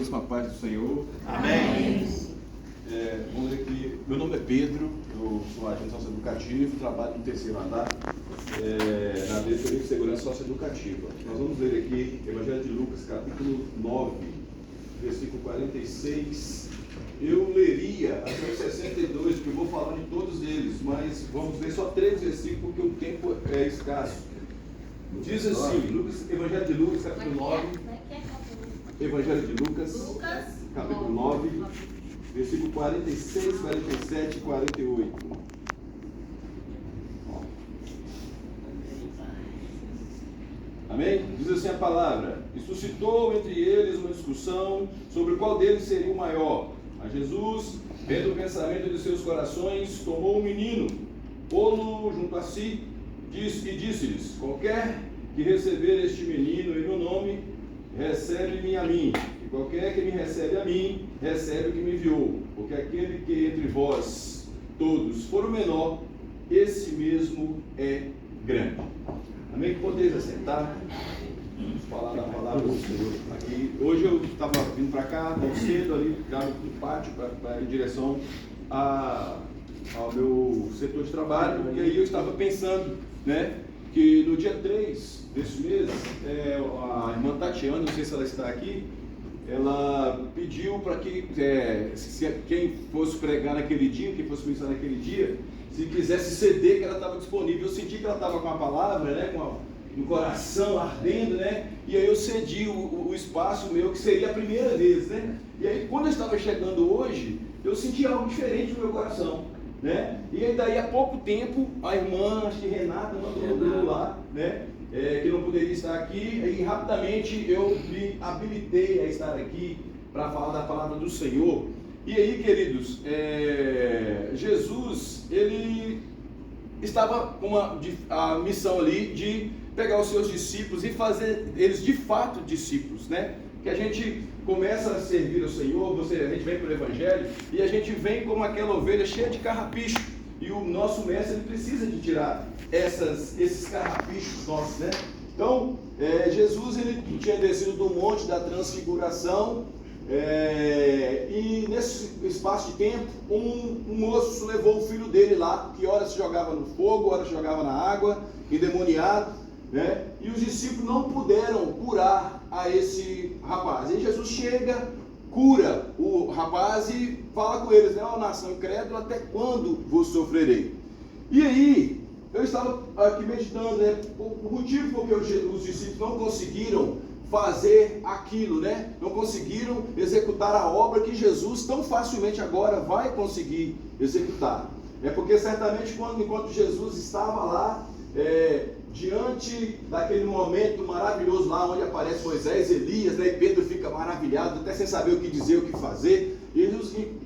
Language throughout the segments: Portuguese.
com a paz do Senhor. Amém. Vamos ler aqui. Meu nome é Pedro, eu sou agente socioeducativo, trabalho no terceiro andar, na diretoria de segurança socioeducativa. Nós vamos ler aqui Evangelho de Lucas, capítulo 9, versículo 46. Eu leria até o 62, porque eu vou falar de todos eles, mas vamos ler só 3 versículos, porque o tempo é escasso. Diz assim, Evangelho de Lucas, capítulo 9. Evangelho de Lucas, capítulo 9, versículo 46, 47 e 48. Amém? Diz assim a palavra: E suscitou entre eles uma discussão sobre qual deles seria o maior. Mas Jesus, vendo o pensamento de seus corações, tomou um menino, pô-lo junto a si, e disse-lhes: Qualquer que receber este menino em meu nome, recebe-me a mim, e qualquer que me recebe a mim, recebe o que me enviou, porque aquele que entre vós todos for o menor, esse mesmo é grande. Amém? Que podeis assentar. Vamos falar da palavra do Senhor aqui. Hoje eu estava vindo para cá, tão cedo, ali já no pátio, para ir em direção ao meu setor de trabalho, e aí eu estava pensando, né, que no dia 3 desse mês, a irmã Tatiana, não sei se ela está aqui, ela pediu para que quem fosse pregar naquele dia, quem fosse ministrar naquele dia, se quisesse ceder, que ela estava disponível. Eu senti que ela estava com a palavra, né, no coração ardendo, né, e aí eu cedi o espaço meu, que seria a primeira vez, né, e aí quando eu estava chegando hoje, eu senti algo diferente no meu coração, né, e aí daí a pouco tempo, a irmã, acho que Renata, mandou lá, né, que não poderia estar aqui, e rapidamente eu me habilitei a estar aqui para falar da palavra do Senhor. E aí, queridos, Jesus, ele estava com a missão ali de pegar os seus discípulos e fazer eles de fato discípulos, né? Que a gente começa a servir ao Senhor, a gente vem para o Evangelho e a gente vem como aquela ovelha cheia de carrapicho, e o nosso mestre ele precisa de tirar esses carrapichos nossos, né? Então, Jesus ele tinha descido do monte da transfiguração, e nesse espaço de tempo, um moço levou o filho dele lá, que ora se jogava no fogo, ora se jogava na água, endemoniado, né? E os discípulos não puderam curar a esse rapaz. Aí Jesus chega, cura o rapaz e fala com eles, né? Ó nação incrédula, até quando vos sofrerei? E aí, eu estava aqui meditando, né? O motivo por que os discípulos não conseguiram fazer aquilo, né? Não conseguiram executar a obra que Jesus tão facilmente agora vai conseguir executar. É porque certamente enquanto Jesus estava lá, diante daquele momento maravilhoso lá onde aparece Moisés, Elias, né? E Pedro fica maravilhado, até sem saber o que dizer, o que fazer.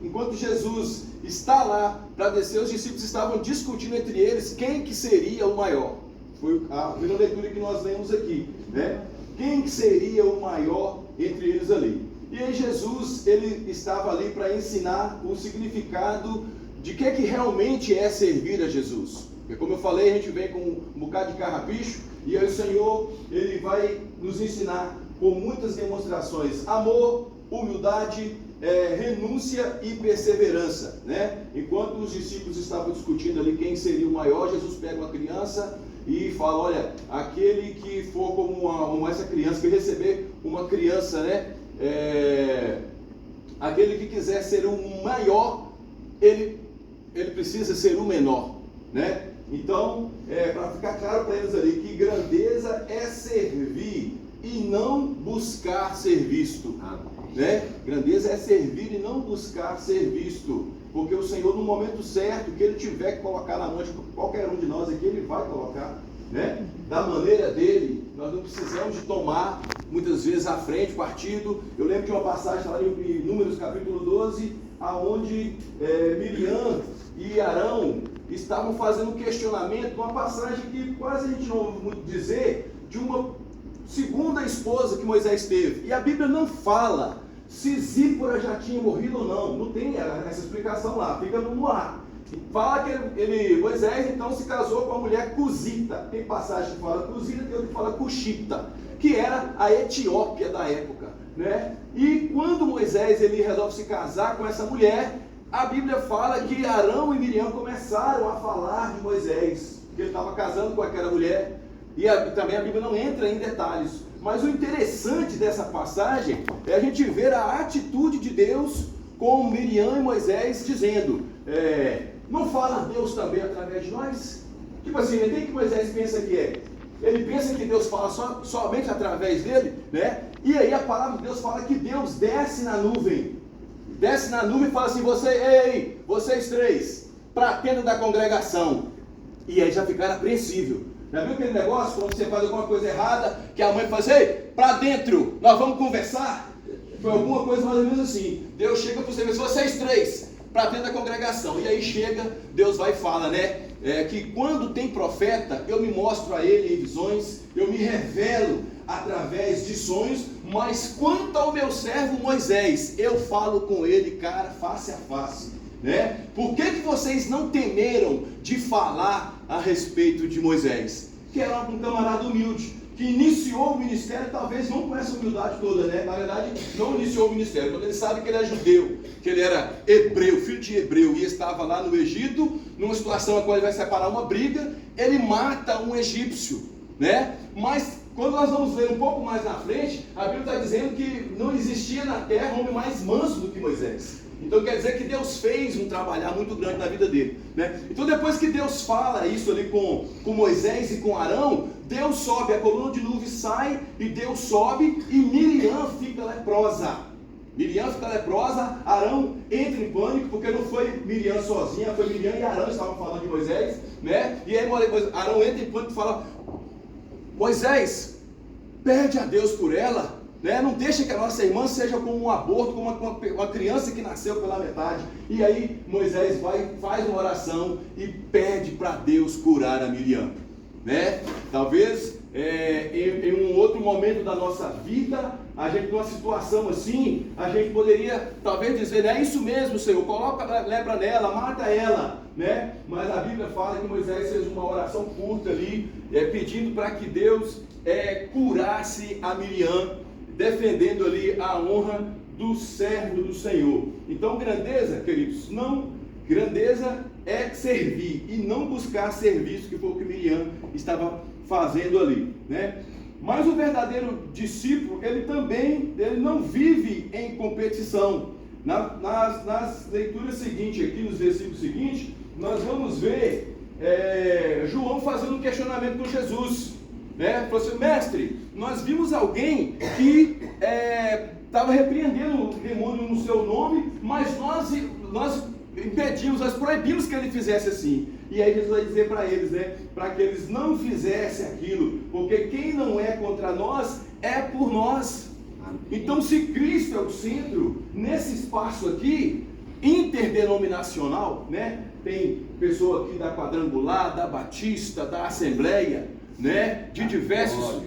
Enquanto Jesus está lá para descer, os discípulos estavam discutindo entre eles quem que seria o maior. Foi a primeira leitura que nós lemos aqui, né? Quem que seria o maior entre eles ali? E aí Jesus, ele estava ali para ensinar o significado de que realmente é servir a Jesus. Porque como eu falei, a gente vem com um bocado de carrapicho, e aí o Senhor, ele vai nos ensinar com muitas demonstrações: amor, humildade, renúncia e perseverança, né? Enquanto os discípulos estavam discutindo ali quem seria o maior, Jesus pega uma criança e fala: olha, aquele que for como essa criança, que receber uma criança, né? Aquele que quiser ser o maior, ele precisa ser o menor, né? Então, para ficar claro para eles ali, que grandeza é servir e não buscar ser visto, né? Grandeza é servir e não buscar ser visto, porque o Senhor, no momento certo que Ele tiver que colocar na mão de qualquer um de nós aqui, Ele vai colocar, né? Da maneira dele. Nós não precisamos de tomar muitas vezes à frente, partido. Eu lembro de uma passagem lá em Números capítulo 12, aonde Miriam e Arão estavam fazendo um questionamento, uma passagem que quase a gente não ouve muito dizer, de uma segunda esposa que Moisés teve. E a Bíblia não fala se Zípora já tinha morrido ou não. Não tem essa explicação lá, fica no ar. Fala que Moisés então se casou com a mulher Cusita. Tem passagem que fala Cusita, tem outra que fala Cuxita, que era a Etiópia da época. né? E quando Moisés ele resolve se casar com essa mulher, a Bíblia fala que Arão e Miriam começaram a falar de Moisés, que ele estava casando com aquela mulher, e também a Bíblia não entra em detalhes. Mas o interessante dessa passagem é a gente ver a atitude de Deus com Miriam e Moisés, dizendo, não fala Deus também através de nós? Tipo assim, o que Moisés pensa que é? Ele pensa que Deus fala somente através dele, né? E aí a palavra de Deus fala que Deus desce na nuvem e fala assim, vocês três, para a tenda da congregação. E aí já ficaram apreensíveis. Já viu aquele negócio, quando você faz alguma coisa errada, que a mãe fala assim, ei, para dentro, nós vamos conversar? Foi alguma coisa mais ou menos assim. Deus chega para vocês três, para dentro da congregação. E aí chega, Deus vai e fala, né? Que quando tem profeta, eu me mostro a ele em visões, eu me revelo através de sonhos, mas quanto ao meu servo Moisés, eu falo com ele, cara, face a face, né? Por que vocês não temeram de falar a respeito de Moisés? Que era um camarada humilde, que iniciou o ministério, talvez não com essa humildade toda, né? Na verdade, não iniciou o ministério, quando ele sabe que ele é judeu, que ele era hebreu, filho de hebreu, e estava lá no Egito, numa situação na qual ele vai separar uma briga, ele mata um egípcio, né? Mas quando nós vamos ver um pouco mais na frente, a Bíblia está dizendo que não existia na terra homem mais manso do que Moisés. Então quer dizer que Deus fez um trabalhar muito grande na vida dele, né? Então depois que Deus fala isso ali com Moisés e com Arão, Deus sobe, a coluna de nuvem sai e Deus sobe e Miriam fica leprosa. Arão entra em pânico, porque não foi Miriam sozinha, foi Miriam e Arão que estavam falando de Moisés, né? E aí Arão entra em pânico e fala, Moisés, pede a Deus por ela, né? Não deixa que a nossa irmã seja como um aborto, como uma criança que nasceu pela metade. E aí Moisés faz uma oração e pede para Deus curar a Miriam, né? Talvez em um outro momento da nossa vida, a gente numa situação assim, a gente poderia talvez dizer, é isso mesmo, Senhor, coloca a lepra nela, mata ela, né? Mas a Bíblia fala que Moisés fez uma oração curta ali, pedindo para que Deus curasse a Miriam, defendendo ali a honra do servo do Senhor. Então grandeza, queridos, grandeza é servir e não buscar serviço, que foi o que Miriam estava fazendo ali, né? Mas o verdadeiro discípulo, ele não vive em competição. Nas leituras seguintes, aqui nos versículos seguintes, nós vamos ver João fazendo um questionamento com Jesus, né? Falou assim, mestre, nós vimos alguém que estava repreendendo o demônio no seu nome, mas nós impedimos, nós proibimos que ele fizesse assim. E aí Jesus vai dizer para eles, né, para que eles não fizessem aquilo, porque quem não é contra nós é por nós. Então, se Cristo é o centro, nesse espaço aqui, interdenominacional, né, tem pessoa aqui da Quadrangular, da Batista, da Assembleia, né, de diversos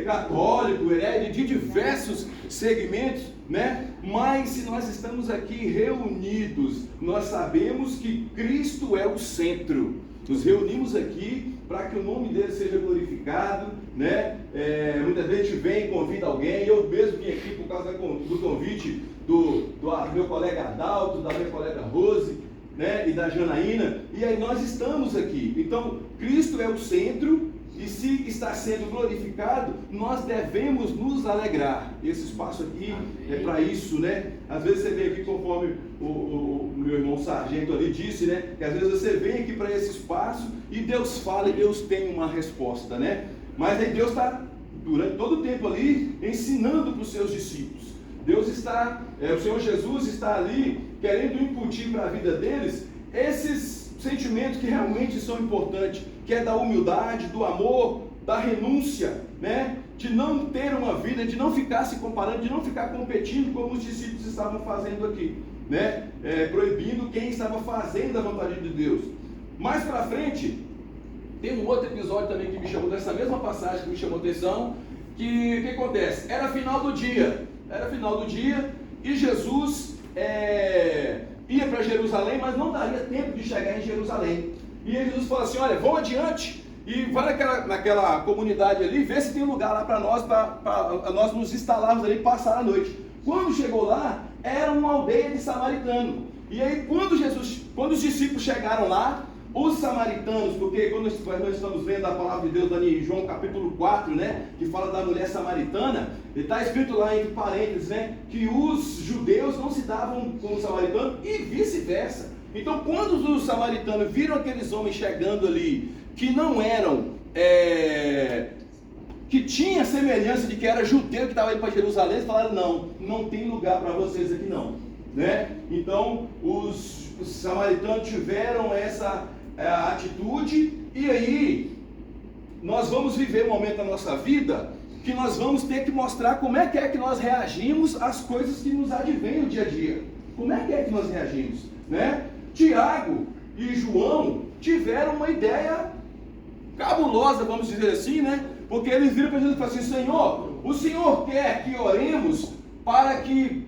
católico, de diversos segmentos, né? Mas se nós estamos aqui reunidos, nós sabemos que Cristo é o centro. Nos reunimos aqui para que o nome dele seja glorificado, né? Muitas vezes a gente vem e convida alguém. Eu mesmo vim aqui por causa do convite do meu colega Adalto, da minha colega Rose, né? E da Janaína. E aí nós estamos aqui. Então Cristo é o centro. E se está sendo glorificado, nós devemos nos alegrar. Esse espaço aqui é para isso, né? Às vezes você vem aqui, conforme o meu irmão Sargento ali disse, né? Que às vezes você vem aqui para esse espaço e Deus fala e Deus tem uma resposta, né? Mas aí Deus está, durante todo o tempo ali, ensinando para os seus discípulos. Deus está, o Senhor Jesus está ali, querendo incutir para a vida deles esses sentimentos que realmente são importantes, que é da humildade, do amor, da renúncia, né? De não ter uma vida, de não ficar se comparando, de não ficar competindo como os discípulos estavam fazendo aqui, né? Proibindo quem estava fazendo a vontade de Deus. Mais para frente, tem um outro episódio também que me chamou, dessa mesma passagem que me chamou a atenção, que o que acontece? Era final do dia e Jesus ia para Jerusalém, mas não daria tempo de chegar em Jerusalém. E Jesus falou assim, olha, vão adiante, e vai naquela comunidade ali, vê se tem lugar lá para nós nos instalarmos ali e passar a noite. Quando chegou lá, era uma aldeia de samaritano. E aí quando os discípulos chegaram lá, os samaritanos, porque quando nós estamos lendo a palavra de Deus ali em João capítulo 4, né, que fala da mulher samaritana, está escrito lá entre parênteses, né, que os judeus não se davam com os samaritanos e vice-versa. Então quando os samaritanos viram aqueles homens chegando ali, que não eram, que tinha semelhança de que era judeu que estava indo para Jerusalém, eles falaram, não tem lugar para vocês aqui não, né? Então os samaritanos tiveram essa atitude, e aí nós vamos viver um momento da nossa vida que nós vamos ter que mostrar como é que nós reagimos às coisas que nos advêm no dia a dia. Como é que nós reagimos, né? Tiago e João tiveram uma ideia cabulosa, vamos dizer assim, né? Porque eles viram para Jesus e falaram assim: Senhor, o Senhor quer que oremos para que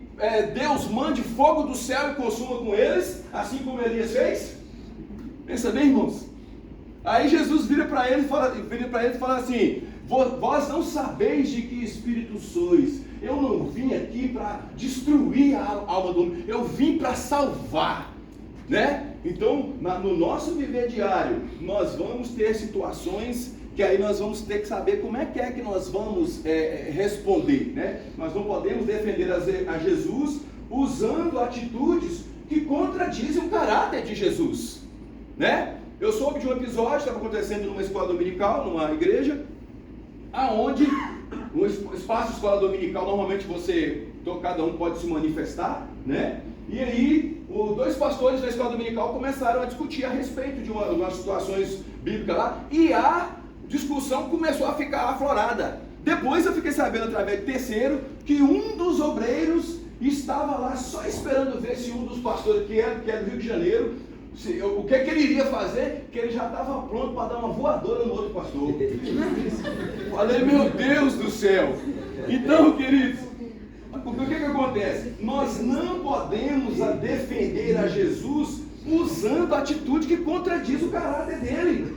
Deus mande fogo do céu e consuma com eles, assim como Elias fez? Pensa bem, irmãos. Aí Jesus vira para eles e fala assim: vós não sabeis de que espírito sois. Eu não vim aqui para destruir a alma do homem, eu vim para salvar, né? Então, no nosso viver diário, nós vamos ter situações que aí nós vamos ter que saber como é que nós vamos responder, né? Nós não podemos defender a Jesus usando atitudes que contradizem o caráter de Jesus, né? Eu soube de um episódio que estava acontecendo numa escola dominical, numa igreja, aonde o espaço de escola dominical, normalmente cada um pode se manifestar, né? E aí, dois pastores da escola dominical começaram a discutir a respeito de umas situações bíblicas lá, e a discussão começou a ficar aflorada. Depois eu fiquei sabendo, através de terceiro, que um dos obreiros estava lá só esperando ver se um dos pastores, que é do Rio de Janeiro, o que ele iria fazer, que ele já estava pronto para dar uma voadora no outro pastor. Falei, meu Deus do céu! Então, queridos, o que acontece? Nós não podemos defender a Jesus usando a atitude que contradiz o caráter dele,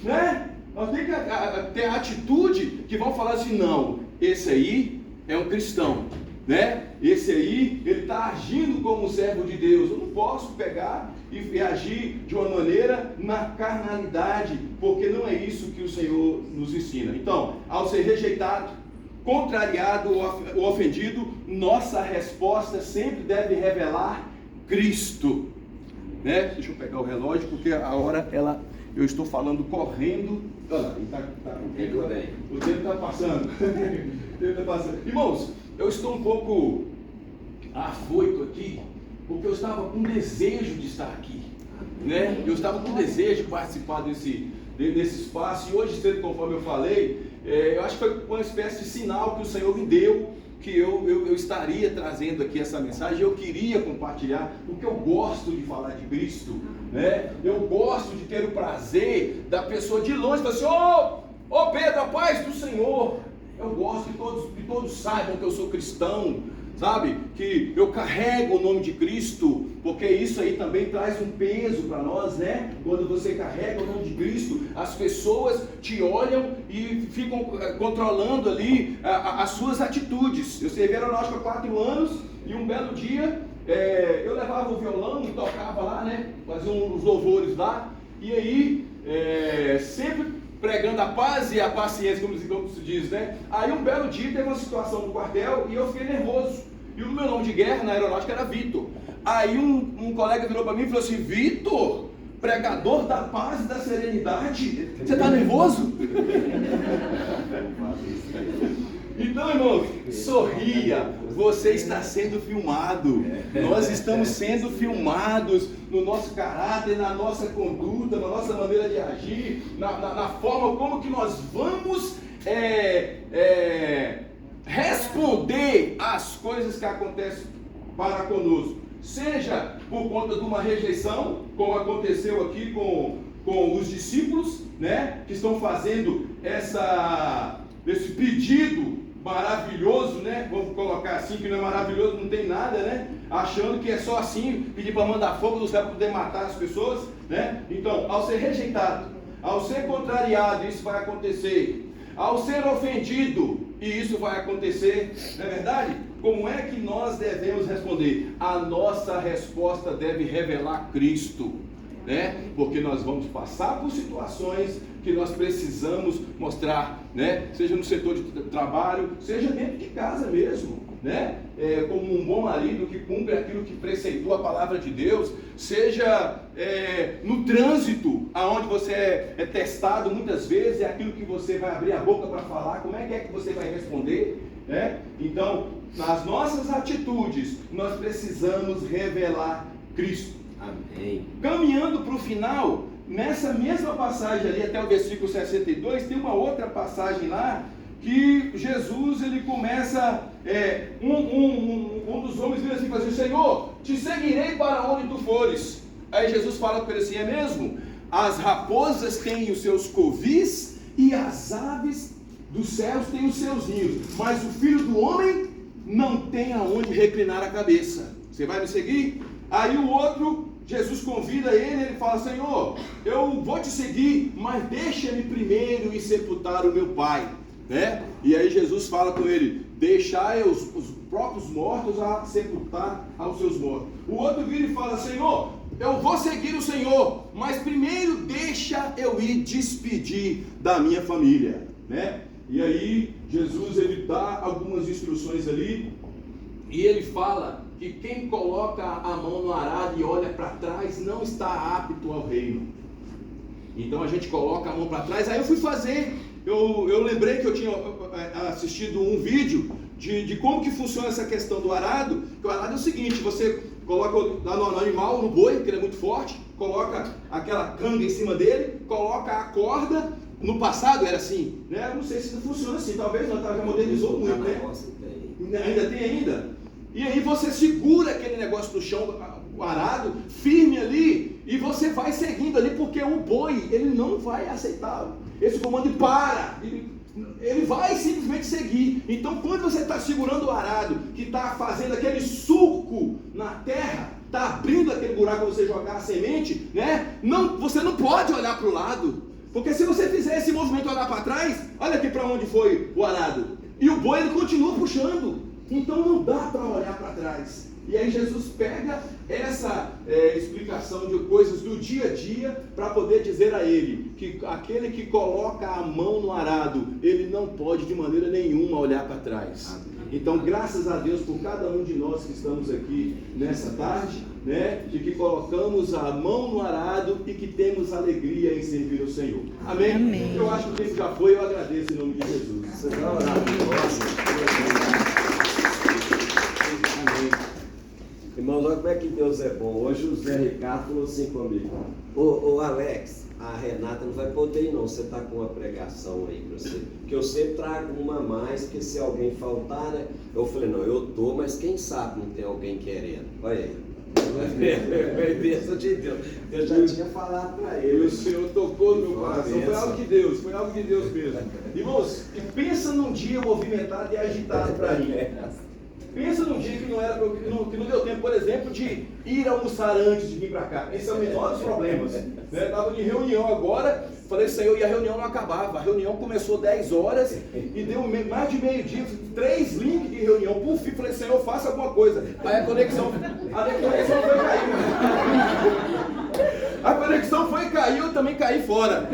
né? Nós temos que ter a atitude que vão falar assim: não, esse aí é um cristão, né? Esse aí, ele está agindo como um servo de Deus. Eu não posso pegar e agir de uma maneira na carnalidade, porque não é isso que o Senhor nos ensina. Então, ao ser rejeitado, contrariado ou ofendido, nossa resposta sempre deve revelar Cristo, né? Deixa eu pegar o relógio, porque a hora eu estou falando correndo. Olha lá, o tempo está passando. Irmãos, eu estou um pouco afoito aqui, porque eu estava com desejo de estar aqui, né? Eu estava com desejo de participar desse espaço, e hoje cedo, conforme eu falei, eu acho que foi uma espécie de sinal que o Senhor me deu, que eu estaria trazendo aqui essa mensagem. Eu queria compartilhar, porque eu gosto de falar de Cristo, né? Eu gosto de ter o prazer da pessoa de longe falar assim: ô Pedro, a paz do Senhor. Eu gosto que todos saibam que eu sou cristão, sabe? Que eu carrego o nome de Cristo, porque isso aí também traz um peso para nós, né? Quando você carrega o nome de Cristo, as pessoas te olham e ficam controlando ali as suas atitudes. Eu servi aeronáutica há 4 anos, e um belo dia eu levava o violão e tocava lá, né? Fazia uns louvores lá, e aí sempre pregando a paz e a paciência, como se diz, né? Aí um belo dia teve uma situação no quartel e eu fiquei nervoso. E o meu nome de guerra na aeronáutica era Vitor. Aí um colega virou para mim e falou assim: Vitor, pregador da paz e da serenidade, você está nervoso? Então, irmão, sorria, você está sendo filmado. Nós estamos sendo filmados no nosso caráter, na nossa conduta, na nossa maneira de agir, na forma como que nós vamos responder às coisas que acontecem para conosco. Seja por conta de uma rejeição, como aconteceu aqui com os discípulos, né, que estão fazendo esse pedido maravilhoso, né? Vamos colocar assim, que não é maravilhoso, não tem nada, né? Achando que é só assim, pedir para mandar fogo do céu para poder matar as pessoas, né? Então, ao ser rejeitado, Ao ser contrariado, isso vai acontecer. Ao ser ofendido, e isso vai acontecer, não é verdade? Como é que nós devemos responder? A nossa resposta deve revelar Cristo, né? Porque nós vamos passar por situações que nós precisamos mostrar, né? Seja no setor de trabalho, seja dentro de casa mesmo, né? Como um bom marido que cumpre aquilo que preceitua a palavra de Deus, seja no trânsito, aonde você é testado muitas vezes, é aquilo que você vai abrir a boca para falar, como é que você vai responder, né? Então, nas nossas atitudes, nós precisamos revelar Cristo. Amém. Caminhando para o final, nessa mesma passagem ali, até o versículo 62, tem uma outra passagem lá, que Jesus, ele começa, um dos homens vira assim e fala assim: Senhor, te seguirei para onde tu fores. Aí Jesus fala para ele assim: é mesmo? As raposas têm os seus covis e as aves dos céus têm os seus ninhos, mas o Filho do Homem não tem aonde reclinar a cabeça. Você vai me seguir? Aí o outro, Jesus convida ele fala: Senhor, eu vou te seguir, mas deixa-me primeiro ir sepultar o meu pai, né? E aí Jesus fala com ele: deixai os próprios mortos a sepultar aos seus mortos. O outro vira e fala: Senhor, eu vou seguir o Senhor, mas primeiro deixa eu ir despedir da minha família, né? E aí Jesus, ele dá algumas instruções ali, e ele fala que quem coloca a mão no arado e olha para trás não está apto ao reino. Então a gente coloca a mão para trás. Aí eu fui fazer, eu lembrei que eu tinha assistido um vídeo de como que funciona essa questão do arado. Que o arado é o seguinte: você coloca lá no animal, no boi, que ele é muito forte, coloca aquela canga em cima dele, coloca a corda. No passado era assim, né? Não sei se funciona assim, talvez não, já modernizou muito, né? Ainda tem ainda? E aí você segura aquele negócio no chão, o arado, firme ali, e você vai seguindo ali, porque o boi, ele não vai aceitar esse comando e para, ele vai simplesmente seguir. Então quando você está segurando o arado, que está fazendo aquele sulco na terra, está abrindo aquele buraco para você jogar a semente, né? Você não pode olhar para o lado, porque se você fizer esse movimento olhar para trás, olha aqui para onde foi o arado, e o boi ele continua puxando. Então não dá para olhar para trás. E aí Jesus pega essa explicação de coisas do dia a dia para poder dizer a ele que aquele que coloca a mão no arado, ele não pode de maneira nenhuma olhar para trás. Então graças a Deus por cada um de nós que estamos aqui nessa tarde, né, de que colocamos a mão no arado e que temos alegria em servir o Senhor. Amém? Amém. Eu acho que o tempo já foi, eu agradeço em nome de Jesus. Você vai orar. Irmãos, olha como é que Deus é bom. Hoje o Zé Ricardo falou assim comigo: ô Alex, a Renata não vai poder ir não, você está com uma pregação aí para você, porque eu sempre trago uma a mais, porque se alguém faltar, né? Eu falei: não, eu tô, mas quem sabe não tem alguém querendo. Olha aí, bênção de Deus. Eu já tinha falado para ele. O Senhor tocou no meu coração. Foi algo de Deus mesmo. Irmãos, pensa num dia movimentado e agitado para mim. Pensa num dia que não deu tempo, por exemplo, de ir almoçar antes de vir para cá. Esse é o menor dos problemas. Estava em reunião agora, falei: Senhor, e a reunião não acabava. A reunião começou 10 horas e deu mais de meio-dia, 3 links de reunião. Por fim, falei: Senhor, faça alguma coisa. Aí a conexão foi cair. A conexão foi cair, eu também caí fora.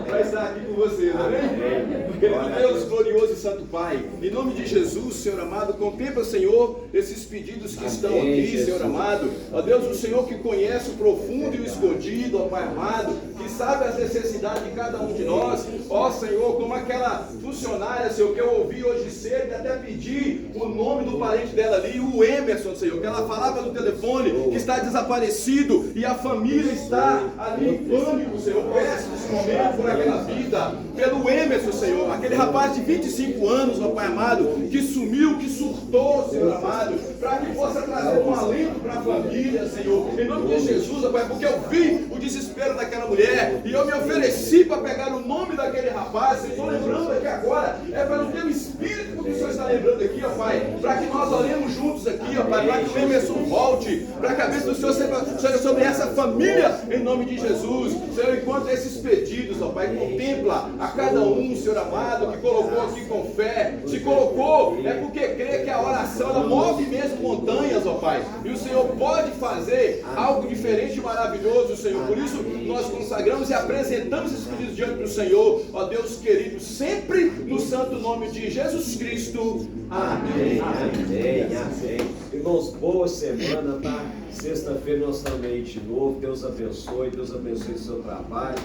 Para estar aqui com vocês, amém? Querido Deus, glorioso e santo Pai, em nome de Jesus, Senhor amado, contempla, Senhor, esses pedidos que estão aqui, Jesus. Senhor amado. Ó Deus, o Senhor que conhece o profundo e o escondido, ó Pai amado, que sabe as necessidades de cada um de nós. Ó Senhor, como aquela funcionária, Senhor, que eu ouvi hoje cedo e até pedi o nome do parente dela ali, o Emerson, Senhor, que ela falava no telefone que está desaparecido e a família está ali em pânico, Senhor. Peço nesse momento por aquela vida, pelo Emerson, Senhor, aquele rapaz de 25 anos, ó Pai amado, que sumiu, que surtou, Senhor amado, para que possa trazer um alento para a família, Senhor, em nome de Jesus, ó Pai, porque eu vi o desespero daquela mulher e eu me ofereci para pegar o nome daquele rapaz. Eu estou lembrando aqui agora, é pelo teu Espírito que o Senhor está lembrando aqui, ó Pai, para que nós oremos juntos aqui, ó Pai, para que o Emerson volte, para que a bênção do Senhor seja sobre essa família. família, em nome de Jesus. Senhor, enquanto esses pedidos, ó Pai, contempla a cada um, Senhor amado, que colocou aqui com fé, se colocou, é porque crê que a oração, ela move mesmo montanhas, ó Pai, e o Senhor pode fazer algo diferente e maravilhoso, Senhor. Por isso, nós consagramos e apresentamos esses pedidos diante do Senhor, ó Deus querido, sempre no santo nome de Jesus Cristo. Amém. Amém, amém. Irmãos, boa semana, tá? Sexta-feira nós estamos aí de novo. Deus abençoe o seu trabalho.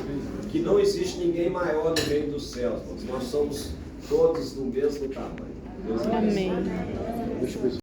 Que não existe ninguém maior no reino dos céus, irmãos. Nós somos todos do mesmo tamanho. Deus abençoe. Amém.